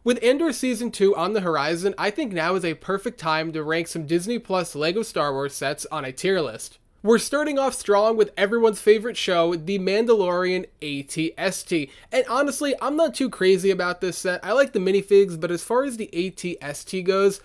With Andor Season 2 on the horizon, I think now is a perfect time to rank some Disney Plus LEGO Star Wars sets on a tier list. We're starting off strong with everyone's favorite show, The Mandalorian AT-ST. And honestly, I'm not too crazy about this set. I like the minifigs, but as far as the AT-ST goes,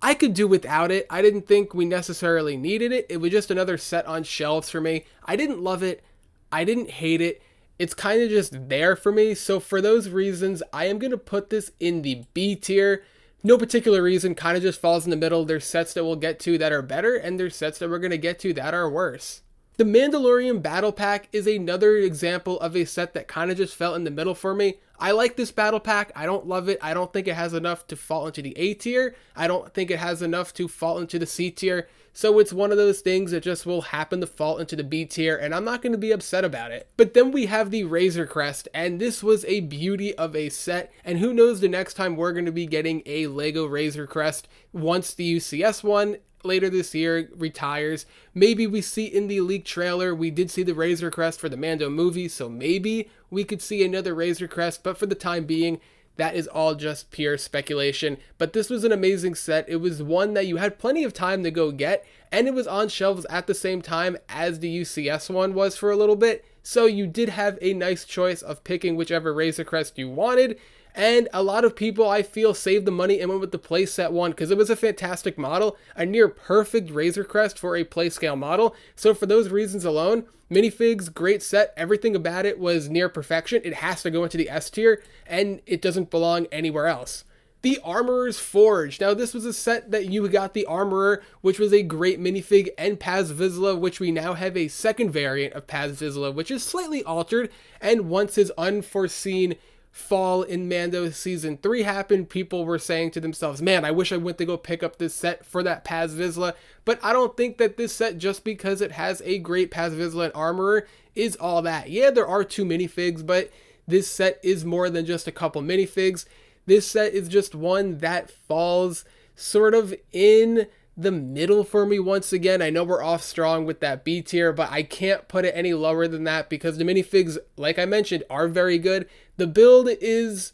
I could do without it. I didn't think we necessarily needed it. It was just another set on shelves for me. I didn't love it. I didn't hate it. It's kind of just there for me. So for those reasons, I am going to put this in the B tier. No particular reason, kind of just falls in the middle. There's sets that we'll get to that are better, and there's sets that we're going to get to that are worse. The Mandalorian Battle Pack is another example of a set that kind of just fell in the middle for me. I like this Battle Pack. I don't love it. I don't think it has enough to fall into the A tier. I don't think it has enough to fall into the C tier. So it's one of those things that just will happen to fall into the B tier, and I'm not going to be upset about it. But then we have the Razor Crest, and this was a beauty of a set, and who knows the next time we're going to be getting a LEGO Razor Crest once the UCS one later this year retires. Maybe we see in the leaked trailer, we did see the Razor Crest for the Mando movie, so maybe we could see another Razor Crest, but for the time being, that is all just pure speculation. But this was an amazing set. It was one that you had plenty of time to go get, and it was on shelves at the same time as the UCS one was for a little bit, so you did have a nice choice of picking whichever Razor Crest you wanted. And a lot of people, I feel, saved the money and went with the playset one because it was a fantastic model, a near perfect Razor Crest for a playscale model. So for those reasons alone, minifigs, great set, everything about it was near perfection. It has to go into the S tier, and it doesn't belong anywhere else. The Armorer's Forge. Now this was a set that you got the Armorer, which was a great minifig, and Paz Vizsla, which we now have a second variant of Paz Vizsla, which is slightly altered, and once his unforeseen fall in Mando Season 3 happened, people were saying to themselves, man, I wish I went to go pick up this set for that Paz Vizsla, but I don't think that this set, just because it has a great Paz Vizsla and Armorer, is all that. Yeah, there are 2 minifigs, but this set is more than just a couple minifigs. This set is just one that falls sort of in the middle for me once again. I know we're off strong with that B tier, but I can't put it any lower than that because the minifigs, like I mentioned, are very good. The build is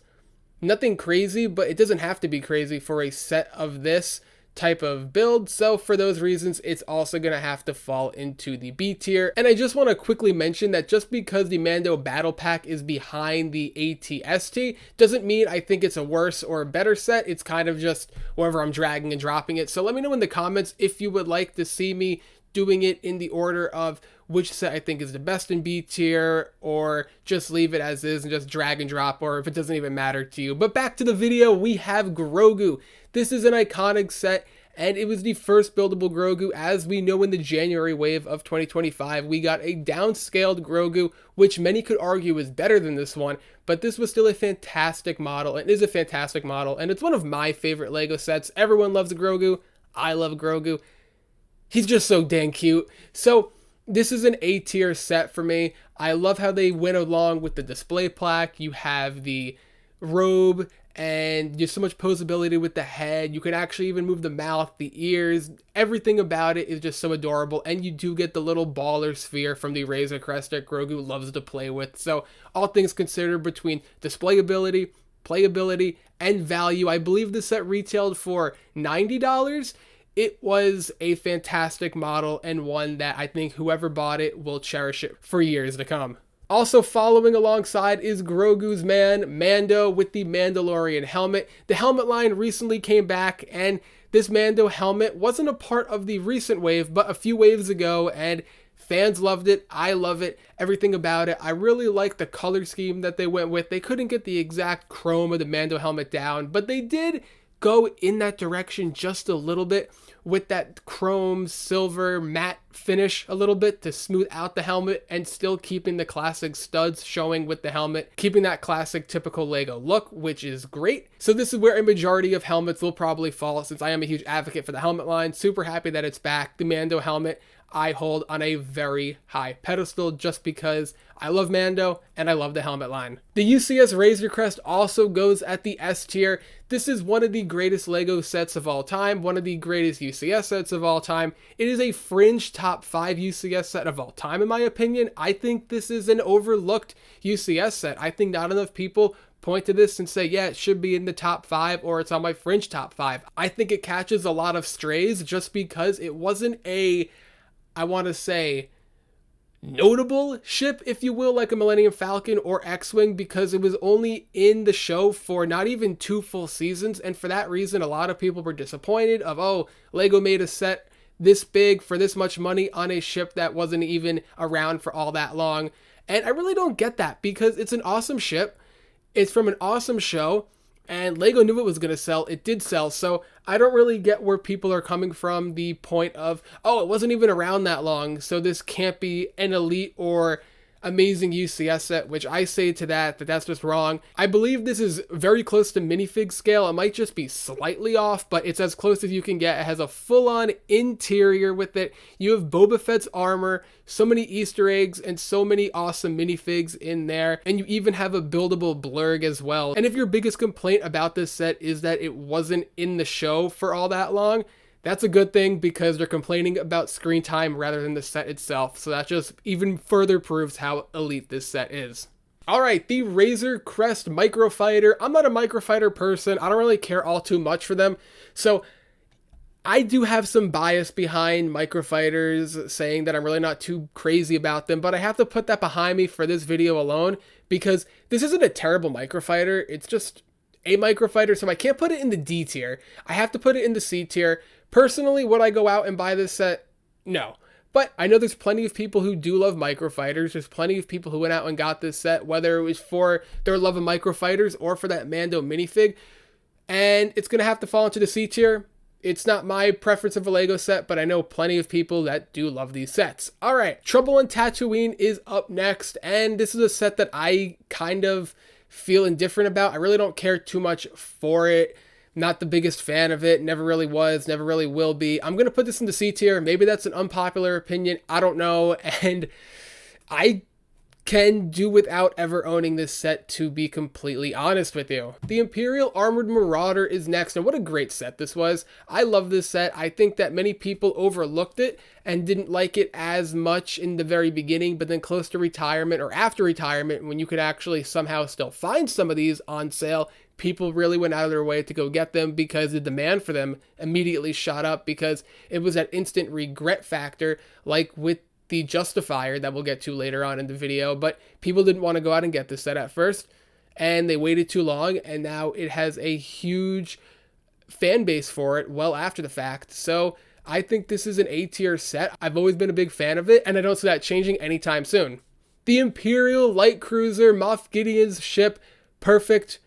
nothing crazy, but it doesn't have to be crazy for a set of this type of build. So for those reasons, it's also going to have to fall into the B tier. And I just want to quickly mention that just because the Mando Battle Pack is behind the AT-ST doesn't mean I think it's a worse or a better set. It's kind of just wherever I'm dragging and dropping it. So let me know in the comments if you would like to see me doing it in the order of which set I think is the best in B tier, or just leave it as is and just drag and drop, or if it doesn't even matter to you. But back to the video, we have Grogru. This is an iconic set, and it was the first buildable Grogru. As we know, in the January wave of 2025, we got a downscaled Grogru, which many could argue is better than this one, but this was still a fantastic model, and is a fantastic model, and it's one of my favorite LEGO sets. Everyone loves Grogru. I love Grogru. He's just so dang cute. So this is an A tier set for me. I love how they went along with the display plaque. You have the robe, and there's so much posability with the head. You can actually even move the mouth, the ears. Everything about it is just so adorable, and you do get the little baller sphere from the Razor Crest that Grogru loves to play with. So all things considered, between displayability, playability, and value, I believe this set retailed for $90. It was a fantastic model, and one that I think whoever bought it will cherish it for years to come. Also following alongside is Grogu's man, Mando, with the Mandalorian helmet. The helmet line recently came back, and this Mando helmet wasn't a part of the recent wave, but a few waves ago, and fans loved it. I love it. Everything about it. I really like the color scheme that they went with. They couldn't get the exact chrome of the Mando helmet down, but they did go in that direction just a little bit with that chrome silver matte finish a little bit to smooth out the helmet, and still keeping the classic studs showing with the helmet, keeping that classic typical LEGO look, which is great. So this is where a majority of helmets will probably fall, since I am a huge advocate for the helmet line. Super happy that it's back. The Mando helmet I hold on a very high pedestal just because I love Mando and I love the helmet line. The UCS Razor Crest also goes at the S tier. This is one of the greatest LEGO sets of all time, one of the greatest UCS sets of all time. It is a fringe top 5 UCS set of all time, in my opinion. I think this is an overlooked UCS set. I think not enough people point to this and say, yeah, it should be in the top 5 or it's on my fringe top 5. I think it catches a lot of strays just because it wasn't a, I want to say, notable ship, if you will, like a Millennium Falcon or X-Wing, because it was only in the show for not even 2 full seasons. And for that reason, a lot of people were disappointed of, oh, Lego made a set this big for this much money on a ship that wasn't even around for all that long. And I really don't get that, because it's an awesome ship. It's from an awesome show, and Lego knew it was going to sell. It did sell. So I don't really get where people are coming from, the point of, oh, it wasn't even around that long, so this can't be an elite or amazing UCS set, which I say to that's just wrong. I believe this is very close to minifig scale. It might just be slightly off, but it's as close as you can get. It has a full-on interior with it. You have Boba Fett's armor, so many Easter eggs, and so many awesome minifigs in there. And you even have a buildable blurg as well. And if your biggest complaint about this set is that it wasn't in the show for all that long, that's a good thing, because they're complaining about screen time rather than the set itself. So that just even further proves how elite this set is. All right, the Razor Crest Microfighter. I'm not a Microfighter person. I don't really care all too much for them. So I do have some bias behind Microfighters, saying that I'm really not too crazy about them, but I have to put that behind me for this video alone, because this isn't a terrible Microfighter. It's just a Microfighter, so I can't put it in the D tier. I have to put it in the C tier. Personally, would I go out and buy this set? No. But I know there's plenty of people who do love Microfighters. There's plenty of people who went out and got this set, whether it was for their love of Microfighters or for that Mando minifig. And it's going to have to fall into the C tier. It's not my preference of a Lego set, but I know plenty of people that do love these sets. All right, Trouble on Tatooine is up next. And this is a set that I kind of feel indifferent about. I really don't care too much for it. Not the biggest fan of it, never really was, never really will be. I'm going to put this in the C tier. Maybe that's an unpopular opinion. I don't know. And I can do without ever owning this set, to be completely honest with you. The Imperial Armored Marauder is next, and what a great set this was. I love this set. I think that many people overlooked it and didn't like it as much in the very beginning, but then close to retirement or after retirement, when you could actually somehow still find some of these on sale, people really went out of their way to go get them, because the demand for them immediately shot up, because it was that instant regret factor, like with the Justifier that we'll get to later on in the video. But people didn't want to go out and get this set at first, and they waited too long, and now it has a huge fan base for it well after the fact. So I think this is an A tier set. I've always been a big fan of it, and I don't see that changing anytime soon. The Imperial Light Cruiser, Moff Gideon's ship, perfect.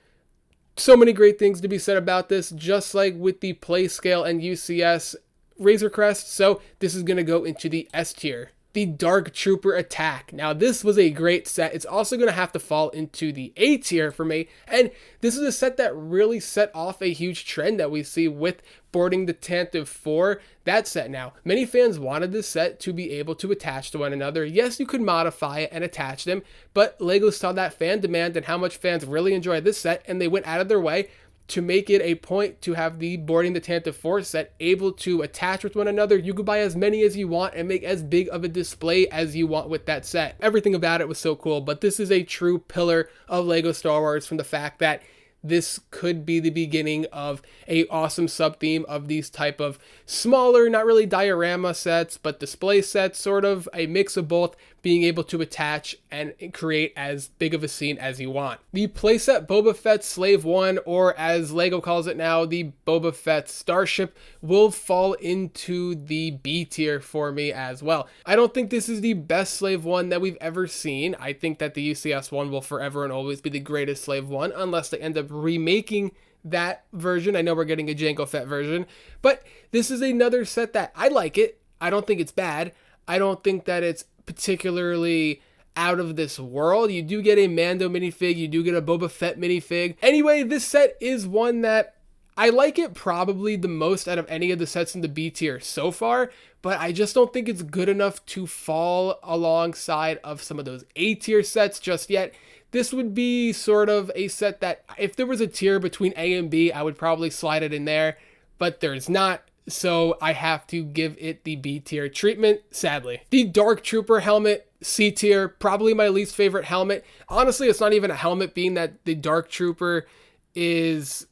So many great things to be said about this, just like with the Playscale and UCS Razor Crest. So this is going to go into the S tier. The Dark Trooper Attack. Now this was a great set. It's also going to have to fall into the A tier for me. And this is a set that really set off a huge trend that we see with Boarding the Tantive 4. That set now. Many fans wanted this set to be able to attach to one another. Yes, you could modify it and attach them, but LEGO saw that fan demand and how much fans really enjoy this set, and they went out of their way to make it a point to have the Boarding the Tantive 4 set able to attach with one another. You could buy as many as you want and make as big of a display as you want with that set. Everything about it was so cool, but this is a true pillar of LEGO Star Wars, from the fact that this could be the beginning of a awesome sub-theme of these type of smaller, not really diorama sets, but display sets, sort of a mix of both, being able to attach and create as big of a scene as you want. The playset Boba Fett Slave 1, or as LEGO calls it now, the Boba Fett Starship, will fall into the B tier for me as well. I don't think this is the best Slave 1 that we've ever seen. I think that the UCS one will forever and always be the greatest Slave 1, unless they end up remaking that version. I know we're getting a Jango Fett version, but this is another set that I like it. I don't think it's bad. I don't think that it's particularly out of this world. You do get a Mando minifig, you do get a Boba Fett minifig. Anyway, this set is one that I like it probably the most out of any of the sets in the B tier so far, but I just don't think it's good enough to fall alongside of some of those A tier sets just yet. This would be sort of a set that if there was a tier between A and B, I would probably slide it in there, but there's not. So I have to give it the B tier treatment, sadly. The Dark Trooper helmet, C tier, probably my least favorite helmet. Honestly, it's not even a helmet, being that the Dark Trooper is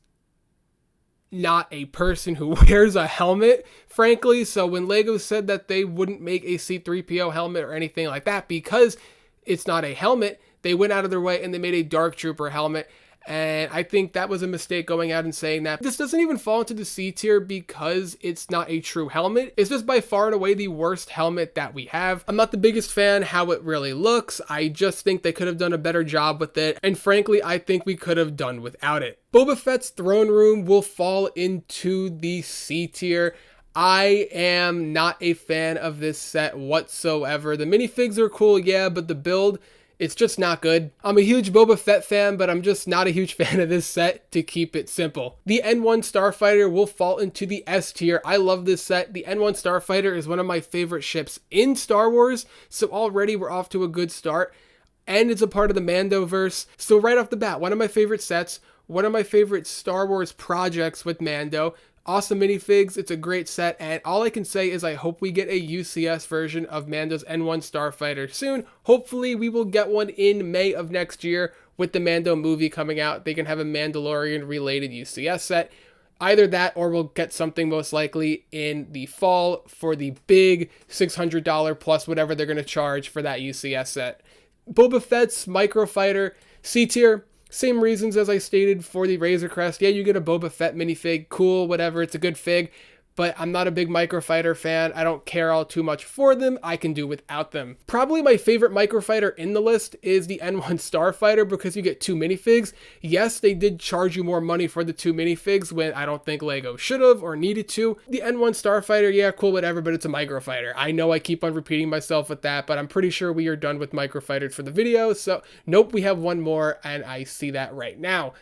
not a person who wears a helmet, frankly. So when LEGO said that they wouldn't make a C-3PO helmet or anything like that because it's not a helmet, they went out of their way and they made a Dark Trooper helmet. And I think that was a mistake going out and saying that. This doesn't even fall into the C tier because it's not a true helmet. It's just by far and away the worst helmet that we have. I'm not the biggest fan how it really looks. I just think they could have done a better job with it. And frankly, I think we could have done without it. Boba Fett's throne room will fall into the C tier. I am not a fan of this set whatsoever. The minifigs are cool, yeah, but the build, it's just not good. I'm a huge Boba Fett fan, but I'm just not a huge fan of this set, to keep it simple. The N1 Starfighter will fall into the S tier. I love this set. The N1 Starfighter is one of my favorite ships in Star Wars, so already we're off to a good start. And it's a part of the Mando verse. So right off the bat, one of my favorite sets, one of my favorite Star Wars projects with Mando. Awesome minifigs, it's a great set, and all I can say is I hope we get a UCS version of Mando's N1 Starfighter soon. Hopefully we will get one in May of next year with the Mando movie coming out. They can have a Mandalorian related UCS set. Either that or we'll get something most likely in the fall for the big $600 plus whatever they're going to charge for that UCS set. Boba Fett's Microfighter, C tier. Same reasons as I stated for the Razor Crest. Yeah, you get a Boba Fett minifig, cool, whatever, it's a good fig, but I'm not a big Microfighter fan. I don't care all too much for them. I can do without them. Probably my favorite Microfighter in the list is the N1 Starfighter because you get 2 minifigs. Yes, they did charge you more money for the 2 minifigs when I don't think LEGO should have or needed to. The N1 Starfighter, yeah, cool, whatever, but it's a Microfighter. I know I keep on repeating myself with that, but I'm pretty sure we are done with Microfighters for the video. So, nope, we have one more, and I see that right now.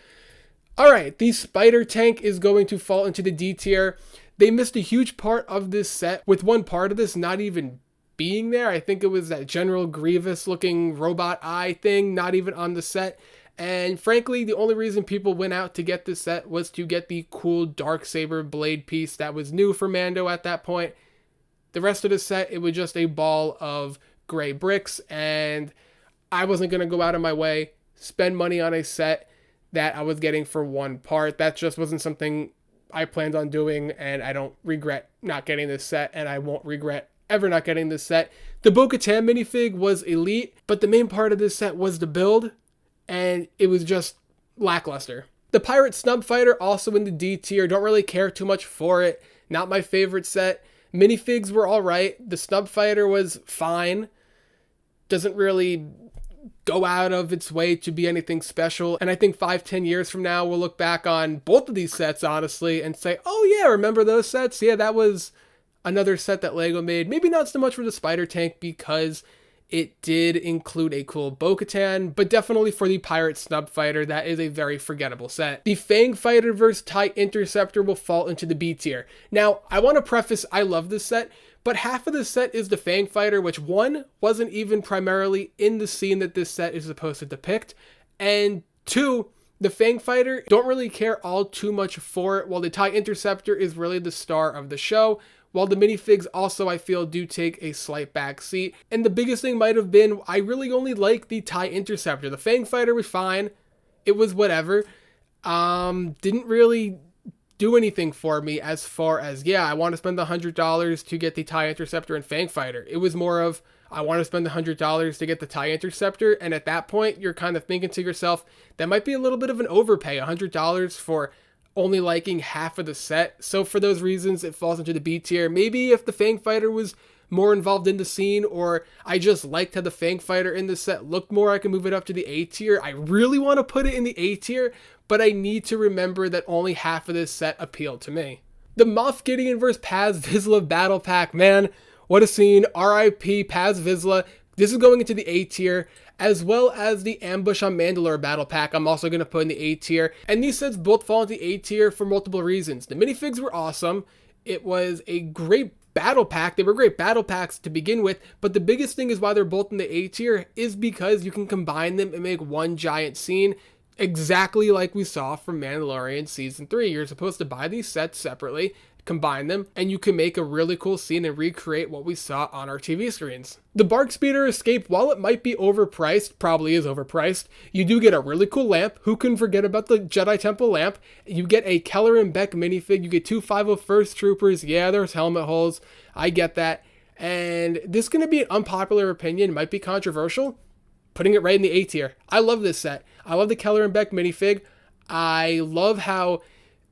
All right, the Spider Tank is going to fall into the D tier. They missed a huge part of this set with one part of this not even being there. I think it was that General Grievous looking robot eye thing, not even on the set. And frankly, the only reason people went out to get this set was to get the cool Darksaber blade piece that was new for Mando at that point. The rest of the set, it was just a ball of gray bricks, and I wasn't going to go out of my way, spend money on a set that I was getting for one part. That just wasn't something I planned on doing, and I don't regret not getting this set, and I won't regret ever not getting this set. The Bo-Katan minifig was elite, but the main part of this set was the build, and it was just lackluster. The Pirate Snub Fighter, also in the D tier, don't really care too much for it. Not my favorite set. Minifigs were alright. The Snub Fighter was fine. Doesn't really go out of its way to be anything special. And I think 5-10 years from now, we'll look back on both of these sets, honestly, and say, oh yeah, remember those sets? Yeah, that was another set that LEGO made. Maybe not so much for the Spider Tank because it did include a cool Bo-Katan, but definitely for the Pirate Snub Fighter, that is a very forgettable set. The Fang Fighter vs. TIE Interceptor will fall into the B tier. Now, I want to preface, I love this set, but half of the set is the Fang Fighter, which one, wasn't even primarily in the scene that this set is supposed to depict, and 2, the Fang Fighter, don't really care all too much for it, while the TIE Interceptor is really the star of the show, while the minifigs also, I feel, do take a slight back seat. And the biggest thing might have been, I really only like the TIE Interceptor. The Fang Fighter was fine, it was whatever, didn't really do anything for me as far as, yeah, I want to spend the $100 to get the TIE Interceptor and Fang Fighter. It was more of, I want to spend the $100 to get the TIE Interceptor, and at that point, you're kind of thinking to yourself, that might be a little bit of an overpay, $100 for only liking half of the set. So for those reasons, it falls into the B tier. Maybe if the Fang Fighter was more involved in the scene, or I just liked how the Fang Fighter in the set looked more, I can move it up to the A tier. I really want to put it in the A tier, but I need to remember that only half of this set appealed to me. The Moff Gideon vs. Paz Vizsla Battle Pack, man, what a scene. RIP Paz Vizsla. This is going into the A tier, as well as the Ambush on Mandalore Battle Pack I'm also going to put in the A tier. And these sets both fall into the A tier for multiple reasons. The minifigs were awesome. It was a great battle pack. They were great battle packs to begin with, but the biggest thing is why they're both in the A tier is because you can combine them and make one giant scene. exactly like we saw from Mandalorian Season 3. You're supposed to buy these sets separately, combine them, and you can make a really cool scene and recreate what we saw on our TV screens. The Bark Speeder Escape, while it might be overpriced, probably is overpriced, you do get a really cool lamp. Who can forget about the Jedi Temple lamp? You get a Keller and Beck minifig. You get 2 501st Troopers. Yeah, there's helmet holes. I get that. And this is going to be an unpopular opinion, might be controversial. Putting it right in the A tier. I love this set. I love the Keller and Beck minifig. I love how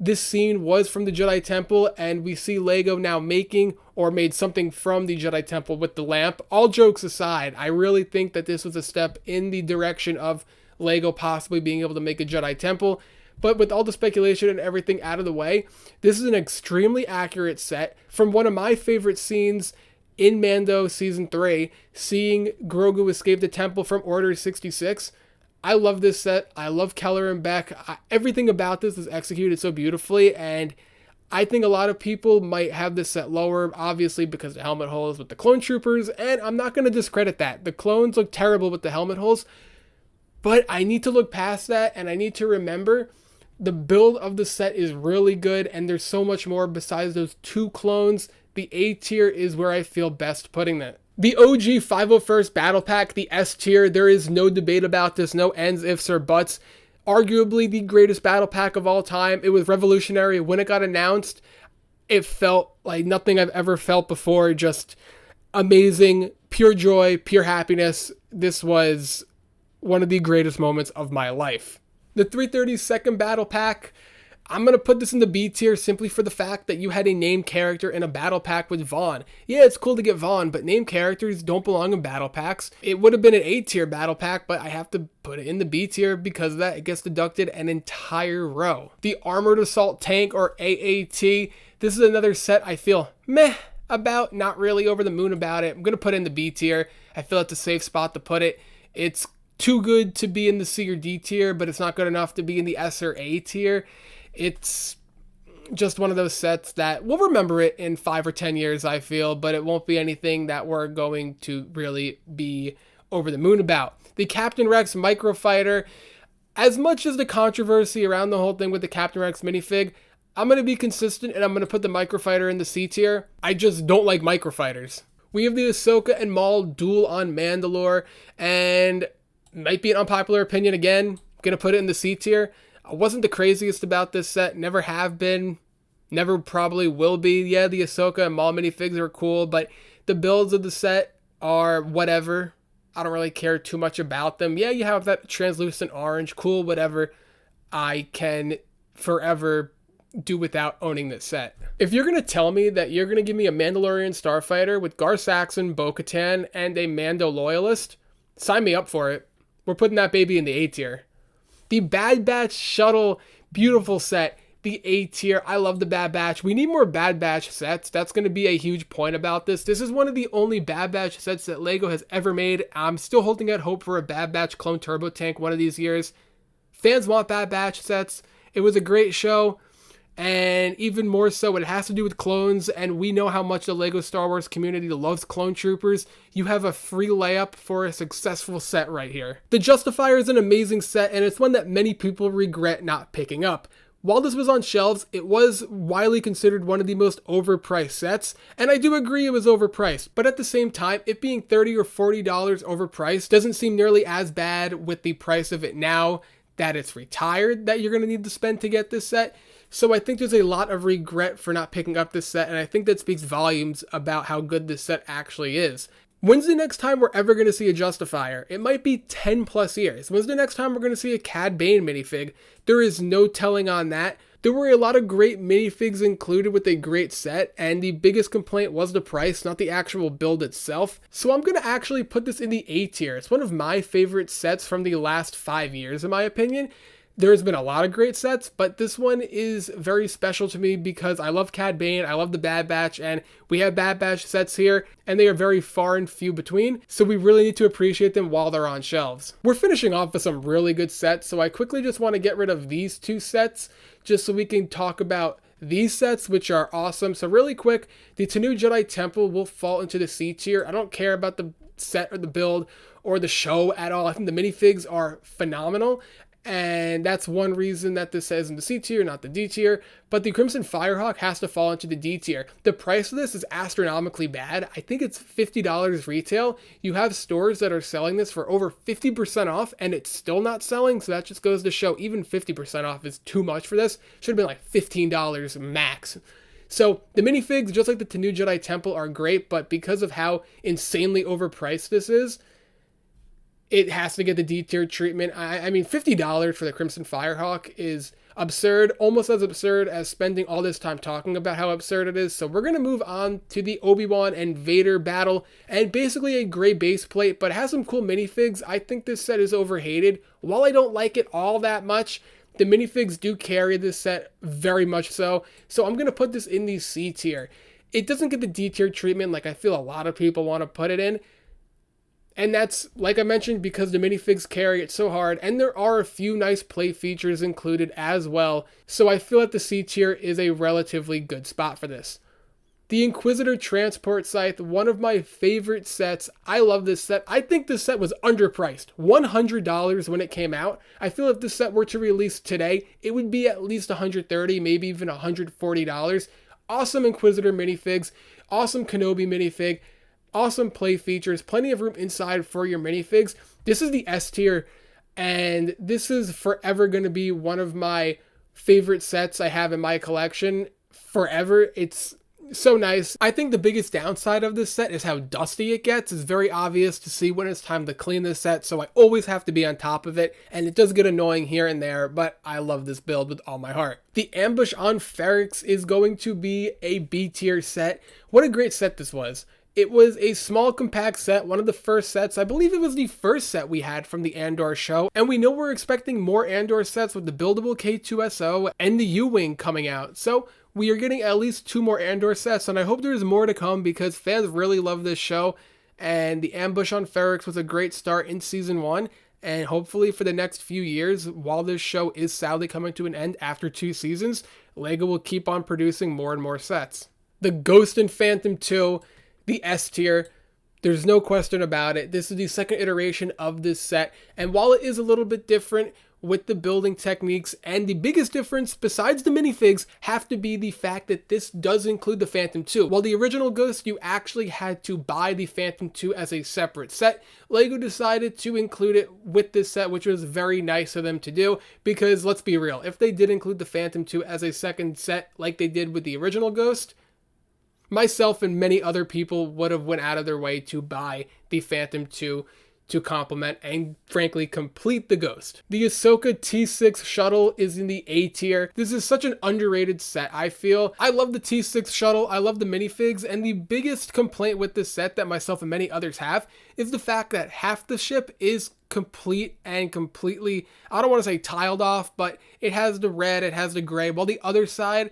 this scene was from the Jedi Temple, and we see Lego now making or made something from the Jedi Temple with the lamp. All jokes aside, I really think that this was a step in the direction of Lego possibly being able to make a Jedi Temple. But with all the speculation and everything out of the way, this is an extremely accurate set from one of my favorite scenes in Mando Season 3, seeing Grogru escape the temple from Order 66. I love this set. I love Keller and Beck. Everything about this is executed so beautifully, and I think a lot of people might have this set lower, obviously because the helmet holes with the clone troopers, and I'm not going to discredit that. The clones look terrible with the helmet holes, but I need to look past that, and I need to remember the build of the set is really good, and there's so much more besides those 2 clones. The A tier is where I feel best putting that. The OG 501st Battle Pack, the S tier, there is no debate about this, no ends, ifs, or buts. Arguably the greatest Battle Pack of all time. It was revolutionary. When it got announced, it felt like nothing I've ever felt before. Just amazing, pure joy, pure happiness. This was one of the greatest moments of my life. The 332nd Battle Pack, I'm going to put this in the B tier simply for the fact that you had a named character in a battle pack with Vaughn. Yeah, it's cool to get Vaughn, but named characters don't belong in battle packs. It would have been an A tier battle pack, but I have to put it in the B tier because of that. It gets deducted an entire row. The Armored Assault Tank, or AAT, this is another set I feel meh about, not really over the moon about it. I'm going to put it in the B tier. I feel it's a safe spot to put it. It's too good to be in the C or D tier, but it's not good enough to be in the S or A tier. It's just one of those sets that we'll remember it in 5 or 10 years, I feel, but it won't be anything that we're going to really be over the moon about. The Captain Rex Microfighter, as much as the controversy around the whole thing with the Captain Rex minifig, I'm going to be consistent and I'm going to put the Microfighter in the C tier. I just don't like Microfighters. We have the Ahsoka and Maul duel on Mandalore, and might be an unpopular opinion again. I'm going to put it in the C tier. I wasn't the craziest about this set, never have been, never probably will be. Yeah, the Ahsoka and Maul minifigs are cool, but the builds of the set are whatever. I don't really care too much about them. Yeah, you have that translucent orange, cool, whatever. I can forever do without owning this set. If you're going to tell me that you're going to give me a Mandalorian Starfighter with Gar Saxon, Bo-Katan, and a Mando loyalist, sign me up for it. We're putting that baby in the A tier. The Bad Batch Shuttle, beautiful set, the A tier. I love the Bad Batch. We need more Bad Batch sets. That's going to be a huge point about this. This is one of the only Bad Batch sets that Lego has ever made. I'm still holding out hope for a Bad Batch clone turbo tank one of these years. Fans want Bad Batch sets. It was a great show. And even more so, it has to do with clones, and we know how much the Lego Star Wars community loves clone troopers. You have a free layup for a successful set right here. The Justifier is an amazing set, and it's one that many people regret not picking up. While this was on shelves, it was widely considered one of the most overpriced sets, and I do agree it was overpriced, but at the same time, it being $30 or $40 overpriced doesn't seem nearly as bad with the price of it now that it's retired that you're going to need to spend to get this set. So I think there's a lot of regret for not picking up this set, and I think that speaks volumes about how good this set actually is. When's the next time we're ever going to see a Justifier? It might be 10 plus years. When's the next time we're going to see a Cad Bane minifig? There is no telling on that. There were a lot of great minifigs included with a great set, and the biggest complaint was the price, not the actual build itself. So I'm going to actually put this in the A tier. It's one of my favorite sets from the last 5 years, in my opinion. There's been a lot of great sets, but this one is very special to me because I love Cad Bane, I love the Bad Batch, and we have Bad Batch sets here, and they are very far and few between, so we really need to appreciate them while they're on shelves. We're finishing off with some really good sets, so I quickly just want to get rid of these 2 sets, just so we can talk about these sets, which are awesome. So really quick, the Tanu Jedi Temple will fall into the C tier. I don't care about the set or the build or the show at all. I think the minifigs are phenomenal. And that's one reason that this says in the C tier, not the D tier. But the Crimson Firehawk has to fall into the D tier. The price of this is astronomically bad. I think it's $50 retail. You have stores that are selling this for over 50% off, and it's still not selling. So that just goes to show even 50% off is too much for this. Should have been like $15 max. So the minifigs, just like the new Jedi Temple, are great, but because of how insanely overpriced this is, it has to get the D tier treatment. I mean, $50 for the Crimson Firehawk is absurd, almost as absurd as spending all this time talking about how absurd it is. So we're going to move on to the Obi-Wan and Vader battle, and basically a gray base plate, but it has some cool minifigs. I think this set is overhated. While I don't like it all that much, the minifigs do carry this set very much so. So I'm going to put this in the C tier. It doesn't get the D tier treatment like I feel a lot of people want to put it in. And that's, like I mentioned, because the minifigs carry it so hard, and there are a few nice play features included as well, so I feel that the C tier is a relatively good spot for this. The Inquisitor Transport Scythe, one of my favorite sets. I love this set. I think this set was underpriced. $100 when it came out. I feel if this set were to release today, it would be at least $130, maybe even $140. Awesome Inquisitor minifigs, awesome Kenobi minifig, awesome play features, plenty of room inside for your minifigs. This is the S tier, and this is forever going to be one of my favorite sets I have in my collection. Forever. It's so nice. I think the biggest downside of this set is how dusty it gets. It's very obvious to see when it's time to clean this set, so I always have to be on top of it, and it does get annoying here and there, but I love this build with all my heart. The Ambush on Ferrix is going to be a B tier set. What a great set this was. It was a small, compact set, one of the first sets. I believe it was the first set we had from the Andor show, and we know we're expecting more Andor sets with the buildable K2SO and the U-Wing coming out. So we are getting at least 2 more Andor sets, and I hope there's more to come because fans really love this show, and the Ambush on Ferrix was a great start in Season 1, and hopefully for the next few years, while this show is sadly coming to an end after 2 seasons, LEGO will keep on producing more and more sets. The Ghost and Phantom 2, the S tier, there's no question about it. This is the second iteration of this set, and while it is a little bit different with the building techniques, and the biggest difference besides the minifigs have to be the fact that this does include the Phantom 2. While the original Ghost, you actually had to buy the Phantom 2 as a separate set, LEGO decided to include it with this set, which was very nice of them to do, because let's be real, if they did include the Phantom 2 as a second set like they did with the original Ghost, myself and many other people would have went out of their way to buy the Phantom 2 to complement and frankly complete the Ghost. The Ahsoka T6 shuttle is in the A tier. This is such an underrated set, I feel. I love the T6 shuttle, I love the minifigs, and the biggest complaint with this set that myself and many others have is the fact that half the ship is complete and completely, I don't want to say tiled off, but it has the red, it has the gray, while the other side,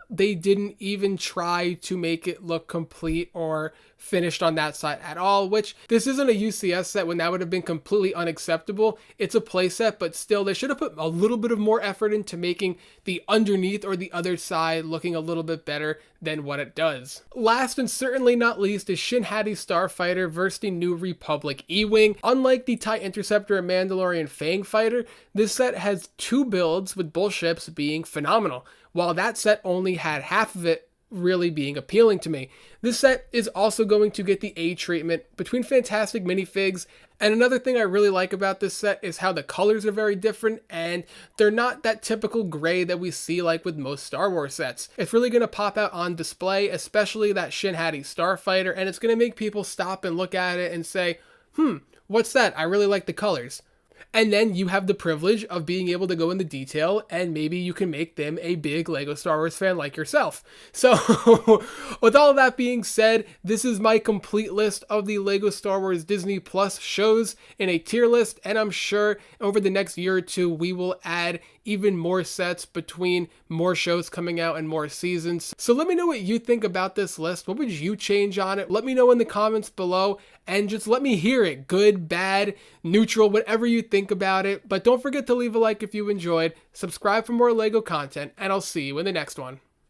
they didn't even try to make it look complete or finished on that side at all, which this isn't a UCS set when that would have been completely unacceptable. It's a play set, but still they should have put a little bit of more effort into making the underneath or the other side looking a little bit better than what it does. Last and certainly not least is Shin Hati Starfighter versus the New Republic E-Wing. Unlike the TIE Interceptor and Mandalorian Fang Fighter, this set has 2 builds with both ships being phenomenal, while that set only had half of it really being appealing to me. This set is also going to get the A treatment between fantastic minifigs, and another thing I really like about this set is how the colors are very different, and they're not that typical gray that we see like with most Star Wars sets. It's really going to pop out on display, especially that Shin Hati Starfighter, and it's going to make people stop and look at it and say, what's that? I really like the colors. And then you have the privilege of being able to go into detail, and maybe you can make them a big LEGO Star Wars fan like yourself. So with all of that being said, this is my complete list of the LEGO Star Wars Disney Plus shows in a tier list, and I'm sure over the next year or two we will add even more sets between more shows coming out and more seasons. So let me know what you think about this list. What would you change on it? Let me know in the comments below, and just let me hear it. Good, bad, neutral, whatever you think about it. But don't forget to leave a like if you enjoyed, subscribe for more LEGO content, and I'll see you in the next one.